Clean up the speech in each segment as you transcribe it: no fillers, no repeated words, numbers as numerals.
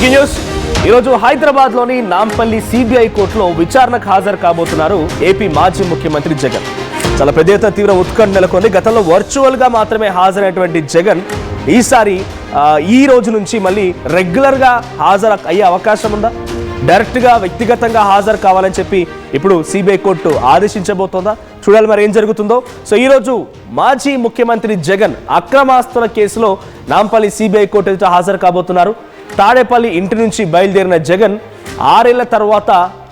Breaking news ఈరోజు హైదరాబాద్లోని Nampally CBI కోర్టులో విచారణకు హాజరు కాబోతున్నారు ఏపీ మాజీ ముఖ్యమంత్రి జగన్. చాలా పెద్ద ఎత్తున తీవ్ర ఉత్కంఠ నెలకొంది. గతంలో వర్చువల్గా మాత్రమే హాజరైనటువంటి జగన్ ఈసారి ఈ రోజు నుంచి మళ్ళీ రెగ్యులర్గా హాజరు అయ్యే అవకాశం ఉందా? డైరెక్ట్గా వ్యక్తిగతంగా హాజరు కావాలని చెప్పి ఇప్పుడు సిబిఐ కోర్టు ఆదేశించబోతోందా? చూడాలి మరి ఏం జరుగుతుందో. సో ఈరోజు మాజీ ముఖ్యమంత్రి జగన్ అక్రమాస్తుల కేసులో నాంపల్లి సిబిఐ కోర్టు ఎదుట హాజరు కాబోతున్నారు. తాడేపల్లి ఇంటి నుంచి బయలుదేరిన జగన్ 6 ఏళ్ల తర్వాత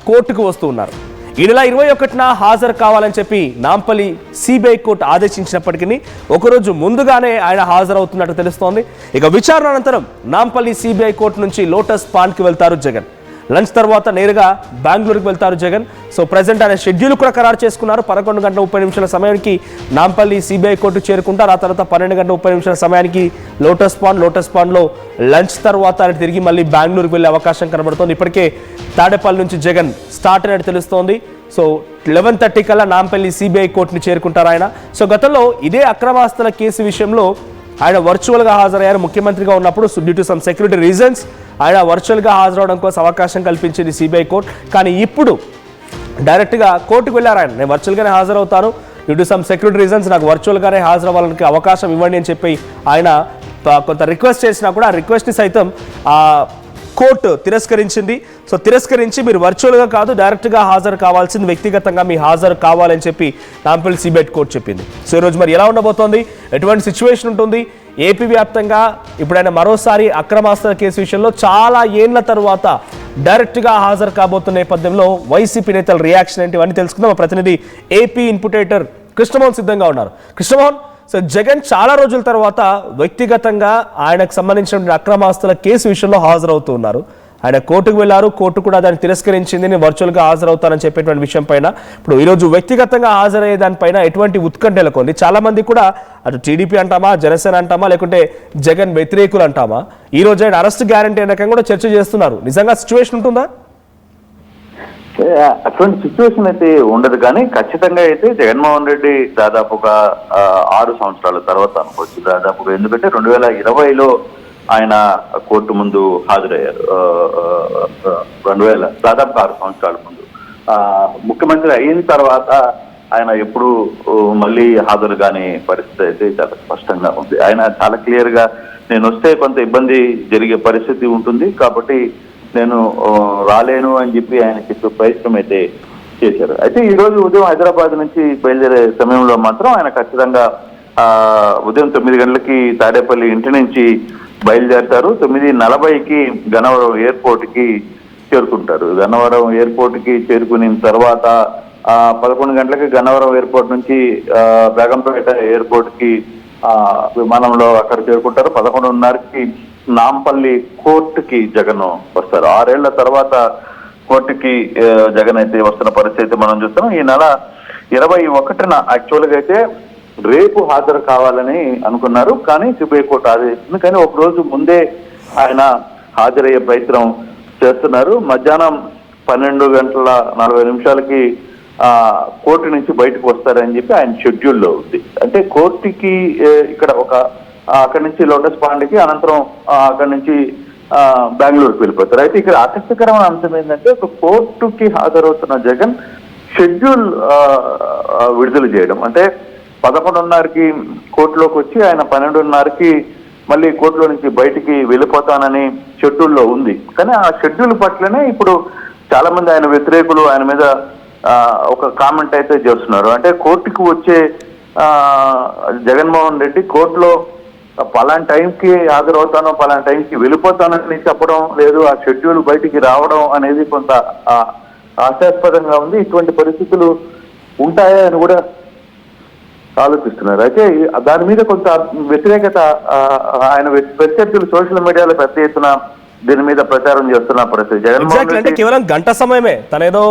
కోర్టుకు వస్తూ ఉన్నారు. ఈ నెల 21న హాజరు కావాలని చెప్పి నాంపల్లి సిబిఐ కోర్టు ఆదేశించినప్పటికీ ఒకరోజు ముందుగానే ఆయన హాజరవుతున్నట్టు తెలుస్తోంది. ఇక విచారణ అనంతరం నాంపల్లి సిబిఐ కోర్టు నుంచి లోటస్ పాండ్కి వెళ్తారు జగన్. లంచ్ తర్వాత నేరుగా బెంగళూరుకి వెళ్తారు జగన్. సో ప్రజెంట్ ఆయన షెడ్యూల్ కూడా ఖరారు చేసుకున్నారు. 11:30 సమయానికి నాంపల్లి సిబిఐ కోర్టు చేరుకుంటారు. ఆ తర్వాత 12:30 సమయానికి లోటస్ పాండ్లో లంచ్ తర్వాత ఆయన తిరిగి మళ్ళీ బెంగళూరుకి వెళ్ళే అవకాశం కనబడుతోంది. ఇప్పటికే తాడేపల్లి నుంచి జగన్ స్టార్ట్ అయినట్టు తెలుస్తోంది. సో 11:30 కల్లా నాంపల్లి సిబిఐ కోర్టుని చేరుకుంటారు ఆయన. సో గతంలో ఇదే అక్రమాస్తుల కేసు విషయంలో ఆయన వర్చువల్గా హాజరయ్యారు. ముఖ్యమంత్రిగా ఉన్నప్పుడు due to some security reasons ఆయన వర్చువల్గా హాజరవడం కోసం అవకాశం కల్పించింది సిబిఐ కోర్టు. కానీ ఇప్పుడు డైరెక్ట్గా కోర్టుకు వెళ్ళారు ఆయన. నేను వర్చువల్గానే హాజరవుతాను, due to some security reasons నాకు వర్చువల్గానే హాజరవ్వాలని అవకాశం ఇవ్వండి అని చెప్పి ఆయన కొంత రిక్వెస్ట్ చేసినా కూడా ఆ రిక్వెస్ట్ని సైతం కోర్టు తిరస్కరించింది. సో తిరస్కరించి మీరు వర్చువల్గా కాదు డైరెక్ట్గా హాజరు కావాల్సింది, వ్యక్తిగతంగా మీ హాజరు కావాలని చెప్పి నాంపల్లి సిబిఐ కోర్టు చెప్పింది. సో ఈరోజు మరి ఎలా ఉండబోతోంది, ఎటువంటి సిచ్యువేషన్ ఉంటుంది? ఏపీ వ్యాప్తంగా ఇప్పుడు ఆయన మరోసారి అక్రమాస్తుల కేసు విషయంలో చాలా ఏళ్ల తర్వాత డైరెక్ట్గా హాజరు కాబోతున్న నేపథ్యంలో వైసీపీ నేతల రియాక్షన్ ఏంటి ఇవన్నీ తెలుసుకుందాం. మా ప్రతినిధి ఏపీ ఇన్పుటేటర్ కృష్ణమోహన్ సిద్ధంగా ఉన్నారు. కృష్ణమోహన్, సో జగన్ చాలా రోజుల తర్వాత వ్యక్తిగతంగా ఆయనకు సంబంధించిన అక్రమాస్తుల కేసు విషయంలో హాజరవుతూ ఉన్నారు. ఆయన కోర్టుకు వెళ్లారు, కోర్టు కూడా దాన్ని తిరస్కరించింది. నేను వర్చువల్గా హాజరవుతానని చెప్పేటువంటి విషయం పైన ఇప్పుడు ఈరోజు వ్యక్తిగతంగా హాజరయ్యే దానిపైన ఎటువంటి ఉత్కంఠ నెలకొంది. చాలా మంది కూడా అటు టీడీపీ అంటామా, జనసేన అంటామా, లేకుంటే జగన్ వ్యతిరేకులు అంటామా, ఈ రోజు ఆయన అరెస్ట్ గ్యారంటీ అనే రకంగా కూడా చర్చ చేస్తున్నారు. నిజంగా సిచ్యువేషన్ ఉంటుందా? అటువంటి సిచ్యువేషన్ అయితే ఉండదు, కానీ ఖచ్చితంగా అయితే జగన్మోహన్ రెడ్డి దాదాపుగా 6 సంవత్సరాల తర్వాత అనుకోవచ్చు దాదాపుగా. ఎందుకంటే 2020లో ఆయన కోర్టు ముందు హాజరయ్యారు. 2000 దాదాపు 6 సంవత్సరాల ముందు. ముఖ్యమంత్రి అయిన తర్వాత ఆయన ఎప్పుడు మళ్ళీ హాజరు కాని పరిస్థితి అయితే చాలా స్పష్టంగా ఉంది. ఆయన చాలా క్లియర్ గా నేను వస్తే కొంత ఇబ్బంది జరిగే పరిస్థితి ఉంటుంది కాబట్టి నేను రాలేను అని చెప్పి ఆయన చెప్పే ప్రయత్నం అయితే చేశారు. అయితే ఈ రోజు ఉదయం హైదరాబాద్ నుంచి బయలుదేరే సమయంలో మాత్రం ఆయన ఖచ్చితంగా ఉదయం 9 గంటలకి తాడేపల్లి ఇంటి నుంచి బయలుదేరతారు. 9:40కి గన్నవరం ఎయిర్పోర్ట్ కి చేరుకుంటారు. గన్నవరం ఎయిర్పోర్ట్ కి చేరుకున్న తర్వాత 11 గంటలకి గన్నవరం ఎయిర్పోర్ట్ నుంచి బేగంపేట ఎయిర్పోర్ట్ కి విమానంలో అక్కడ చేరుకుంటారు. 11:30కి నాంపల్లి కోర్టుకి జగన్ వస్తారు. 6 ఏళ్ల తర్వాత కోర్టుకి జగన్ అయితే వస్తున్న పరిస్థితి మనం చూస్తున్నాం. ఈ నెల 21న యాక్చువల్గా అయితే రేపు హాజరు కావాలని అనుకున్నారు, కానీ సిబిఐ కోర్టు ఆదేశించింది. కానీ ఒక రోజు ముందే ఆయన హాజరయ్యే ప్రయత్నం చేస్తున్నారు. మధ్యాహ్నం 12:40 కోర్టు నుంచి బయటకు వస్తారని చెప్పి ఆయన షెడ్యూల్లో ఉంది. అంటే కోర్టుకి ఇక్కడ అక్కడి నుంచి లోటస్ పాండ్కి, అనంతరం అక్కడి నుంచి బెంగళూరుకి వెళ్ళిపోతారు. అయితే ఇక్కడ ఆసక్తికరమైన అంశం ఏంటంటే ఒక కోర్టుకి హాజరవుతున్న జగన్ షెడ్యూల్ విడుదల చేయడం. అంటే 11:30కి కోర్టులోకి వచ్చి ఆయన 12:30కి మళ్ళీ కోర్టులో నుంచి బయటికి వెళ్ళిపోతానని షెడ్యూల్లో ఉంది. కానీ ఆ షెడ్యూల్ పట్లనే ఇప్పుడు చాలా మంది ఆయన వ్యతిరేకులు ఆయన మీద ఒక కామెంట్ అయితే చేస్తున్నారు. అంటే కోర్టుకు వచ్చే జగన్మోహన్ రెడ్డి కోర్టులో పలానా టైంకి హాజరవుతానో పలానా టైంకి వెళ్ళిపోతానని చెప్పడం లేదు, ఆ షెడ్యూల్ బయటికి రావడం అనేది కొంత హాస్యాస్పదంగా ఉంది. ఇటువంటి పరిస్థితులు ఉంటాయా అని కూడా ఆలోచిస్తున్నారు. అయితే దాని మీద కొంత వ్యతిరేకత ఆయన ప్రత్యర్థులు సోషల్ మీడియాలో పెద్ద ఎత్తున దీని మీద ప్రచారం చేస్తున్న పరిస్థితి. జగన్మోహన్ రెడ్డి కేవలం గంట సమయమే తనేదో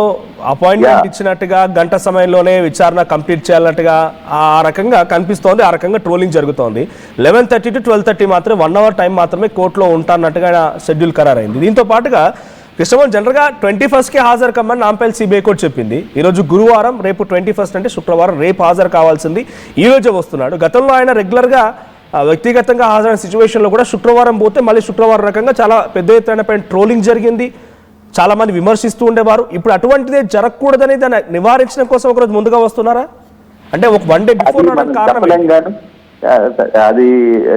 అపాయింట్మెంట్ ఇచ్చినట్టుగా గంట సమయంలోనే విచారణ కంప్లీట్ చేయాలన్నట్టుగా ఆ రకంగా కనిపిస్తోంది. ఆ రకంగా ట్రోలింగ్ జరుగుతోంది. 11:30 to 12:30 మాత్రమే 1 hour టైం మాత్రమే కోర్టులో ఉంటానట్టుగా షెడ్యూల్ ఖరారైంది. దీంతో పాటుగా కృష్ణమోహన్ జనరల్గా 21కి హాజరు కమ్మని నాంపల్లి సిబిఐ కోర్టు చెప్పింది. ఈరోజు గురువారం, రేపు 21 అంటే శుక్రవారం, రేపు హాజరు కావాల్సింది. ఈ రోజే వస్తున్నాడు. గతంలో ఆయన రెగ్యులర్గా వ్యక్తిగతంగా హాజరైన సిచ్యువేషన్లో కూడా శుక్రవారం పోతే మళ్ళీ శుక్రవారం రకంగా చాలా పెద్ద ఎత్తున పైన ట్రోలింగ్ జరిగింది, చాలా మంది విమర్శిస్తూ ఉండేవారు. ఇప్పుడు అటువంటిదే జరగకూడదని దాన్ని నివారించడం కోసం ఒకరోజు ముందుగా వస్తున్నారా? అంటే ఒక 1 డే బిఫోర్ కారణం అది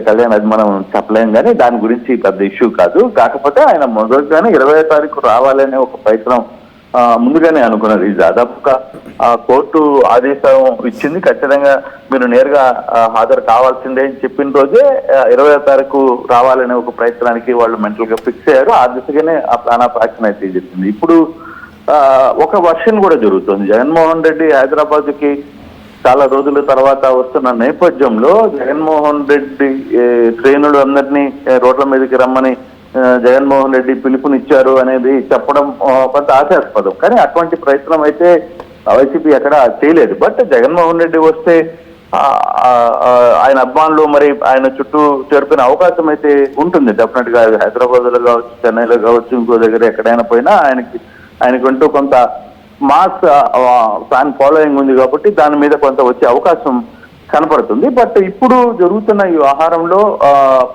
కళ్యాణ్, అది మనం చెప్పలేం కానీ దాని గురించి పెద్ద ఇష్యూ కాదు. కాకపోతే ఆయన మొదలుగానే 20వ తారీఖు రావాలనే ఒక ప్రయత్నం ముందుగానే అనుకున్నారు. ఇది దాదాపుగా కోర్టు ఆదేశం ఇచ్చింది, ఖచ్చితంగా మీరు నేరుగా హాజరు కావాల్సిందే అని చెప్పిన రోజే 20వ తారీఖు రావాలనే ఒక ప్రయత్నానికి వాళ్ళు మెంటల్ గా ఫిక్స్ అయ్యారు. ఆ దిశగానే ఆ ప్లాన్ ఆఫ్ యాక్షన్ అయితే చెప్పింది. ఇప్పుడు ఒక వర్షన్ కూడా జరుగుతుంది. జగన్మోహన్ రెడ్డి హైదరాబాద్ కి చాలా రోజుల తర్వాత వస్తున్న నేపథ్యంలో జగన్మోహన్ రెడ్డి శ్రేణులు అందరినీ రోడ్ల మీదకి రమ్మని జగన్మోహన్ రెడ్డి పిలుపునిచ్చారు అనేది చెప్పడం కొంత ఆశాస్పదం. కానీ అటువంటి ప్రయత్నం అయితే వైసీపీ ఎక్కడ చేయలేదు. బట్ జగన్మోహన్ రెడ్డి వస్తే ఆయన అభిమానులు మరి ఆయన చుట్టూ చేరుకునే అవకాశం అయితే ఉంటుంది డెఫినెట్ గా. హైదరాబాద్ లో కావచ్చు, చెన్నైలో కావచ్చు, ఇంకో దగ్గర ఎక్కడైనా పోయినా ఆయనకంటూ కొంత మాస్ ఫ్యాన్ ఫాలోయింగ్ ఉంది కాబట్టి దాని మీద కొంత వచ్చే అవకాశం కనపడుతుంది. బట్ ఇప్పుడు జరుగుతున్న ఈ వ్యవహారంలో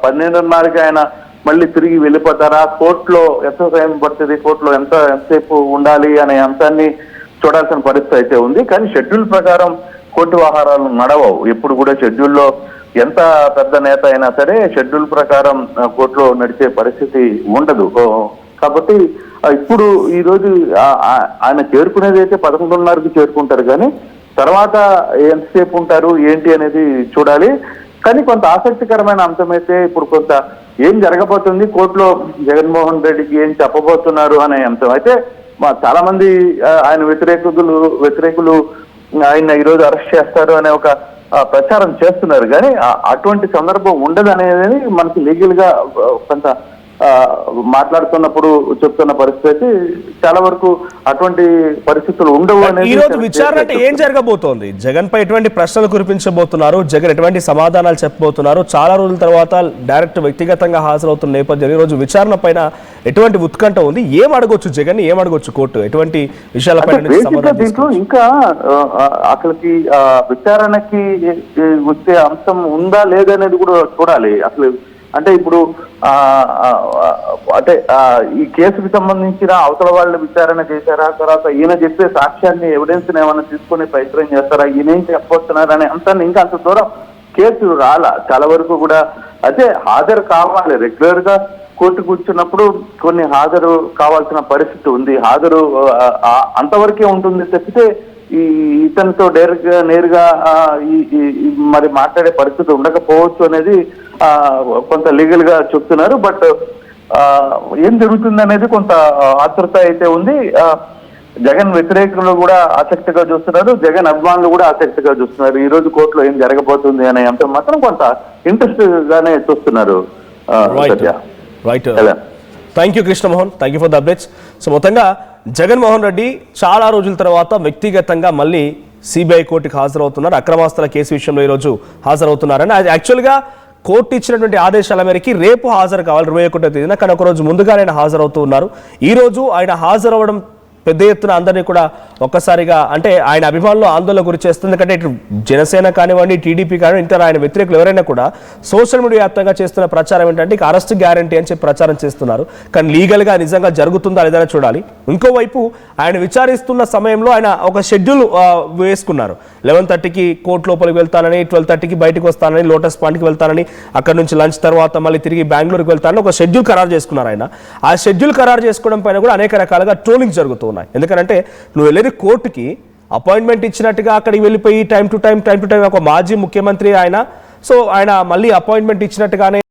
12:30కి ఆయన మళ్ళీ తిరిగి వెళ్ళిపోతారా, కోర్టులో ఎంత సమయం పడుతుంది, కోర్టులో ఎంతసేపు ఉండాలి అనే అంశాన్ని చూడాల్సిన పరిస్థితి అయితే ఉంది. కానీ షెడ్యూల్ ప్రకారం కోర్టు వ్యవహారాలు నడవవు. ఎప్పుడు కూడా షెడ్యూల్లో ఎంత పెద్ద నేత అయినా సరే షెడ్యూల్ ప్రకారం కోర్టులో నడిచే పరిస్థితి ఉండదు. కాబట్టి ఇప్పుడు ఈ రోజు ఆయన చేరుకునేది అయితే 11:30కి చేరుకుంటారు, కానీ తర్వాత ఎంతసేపు ఉంటారు ఏంటి అనేది చూడాలి. కానీ కొంత ఆసక్తికరమైన అంశం అయితే ఇప్పుడు కొంత ఏం జరగబోతుంది, కోర్టులో జగన్మోహన్ రెడ్డికి ఏం చెప్పబోతున్నారు అనే అంశం అయితే చాలా మంది ఆయన వ్యతిరేకులు ఆయన ఈరోజు అరెస్ట్ చేస్తారు అనే ఒక ప్రచారం చేస్తున్నారు. కానీ అటువంటి సందర్భం ఉండదు అనేది మనకి లీగల్ గా కొంత మాట్లాడుతున్నప్పుడు చెప్తున్న పరిస్థితి చాలా వరకు అటువంటి పరిస్థితులు ఉండవు అనేది. ఈ రోజు విచారణ అంటే ఏం జరగబోతోంది? జగన్ పై ఎటువంటి ప్రశ్నలు కురిపించబోతున్నారు, జగన్ ఎటువంటి సమాధానాలు చెప్పబోతున్నారు? చాలా రోజుల తర్వాత డైరెక్ట్ వ్యక్తిగతంగా హాజరవుతున్న నేపథ్యంలో ఈ రోజు విచారణ పైన ఎటువంటి ఉత్కంఠ ఉంది? ఏం అడగొచ్చు జగన్, ఏం అడగొచ్చు కోర్టు, ఎటువంటి విషయాలపై? దీంట్లో ఇంకా అసలుకి విచారణకి వచ్చే అంశం ఉందా లేదనేది కూడా చూడాలి. అసలు అంటే ఇప్పుడు అంటే ఈ కేసుకు సంబంధించిన అవతల వాళ్ళు విచారణ చేశారా, తర్వాత ఈయన చెప్పే సాక్ష్యాన్ని ఎవిడెన్స్ ఏమైనా తీసుకునే ప్రయత్నం చేస్తారా, ఈయన ఏం చెప్పొస్తున్నారు అనే అంశాన్ని ఇంకా అంత దూరం కేసు రాలా చాలా వరకు కూడా. అయితే హాజరు కావాలి, రెగ్యులర్ గా కోర్టు కూర్చున్నప్పుడు కొన్ని హాజరు కావాల్సిన పరిస్థితి ఉంది. హాజరు అంతవరకే ఉంటుంది తప్పితే ఇతనితో నేరుగా మరి మాట్లాడే పరిస్థితి ఉండకపోవచ్చు అనేది కొంత లీగల్ గా చెప్తున్నారు. బట్ ఏం జరుగుతుంది అనేది కొంత ఆతృత అయితే ఉంది. జగన్ వ్యతిరేకులు కూడా ఆసక్తిగా చూస్తున్నారు, జగన్ అభిమానులు కూడా ఆసక్తిగా చూస్తున్నారు. ఈ రోజు కోర్టులో ఏం జరగబోతుంది అనే అంశం మాత్రం కొంత ఇంట్రెస్ట్ గానే చూస్తున్నారు. Right, thank you Krishnamohan, thank you for the updates. So మొత్తంగా జగన్మోహన్ రెడ్డి చాలా రోజుల తర్వాత వ్యక్తిగతంగా మళ్ళీ సిబిఐ కోర్టుకి హాజరవుతున్నారు. అక్రమాస్తుల కేసు విషయంలో ఈరోజు హాజరవుతున్నారని యాక్చువల్గా కోర్టు ఇచ్చినటువంటి ఆదేశాల మేరకు రేపు హాజరు కావాలి 21వ తేదీన, కానీ ఒకరోజు ముందుగా ఆయన హాజరవుతూ ఉన్నారు. ఈరోజు ఆయన హాజరవ్వడం పెద్ద ఎత్తున అందరినీ కూడా ఒక్కసారిగా అంటే ఆయన అభిమానులు ఆందోళన గురి చేస్తుంది. ఎందుకంటే ఇటు జనసేన కానివ్వండి, టీడీపీ కానివ్వండి, ఇంకా ఆయన వ్యతిరేకులు ఎవరైనా కూడా సోషల్ మీడియా వ్యాప్తంగా చేస్తున్న ప్రచారం ఏంటంటే అరెస్ట్ గ్యారంటీ అని చెప్పి ప్రచారం చేస్తున్నారు. కానీ లీగల్గా నిజంగా జరుగుతుందా లేదని చూడాలి. ఇంకోవైపు ఆయన విచారిస్తున్న సమయంలో ఆయన ఒక షెడ్యూల్ వేసుకున్నారు. 11:30కి కోర్టు లోపలికి వెళ్తానని, 12:30కి బయటకు వస్తానని, లోటస్ పాయింట్కి వెళ్తానని, అక్కడ నుంచి లంచ్ తర్వాత మళ్ళీ తిరిగి బెంగళూరుకి వెళ్తానని ఒక షెడ్యూల్ ఖరారు చేసుకున్నారు ఆయన. ఆ షెడ్యూల్ ఖరారు చేసుకోవడం పైన కూడా అనేక రకాలుగా ట్రోలింగ్ జరుగుతుంది. ఎందుకంటే నువ్వు వెళ్ళేది కోర్టుకి, అపాయింట్మెంట్ ఇచ్చినట్టుగా అక్కడికి వెళ్ళిపోయి టైం టు టైం ఒక మాజీ ముఖ్యమంత్రి ఆయన, సో ఆయన మళ్ళీ అపాయింట్మెంట్ ఇచ్చినట్టుగానే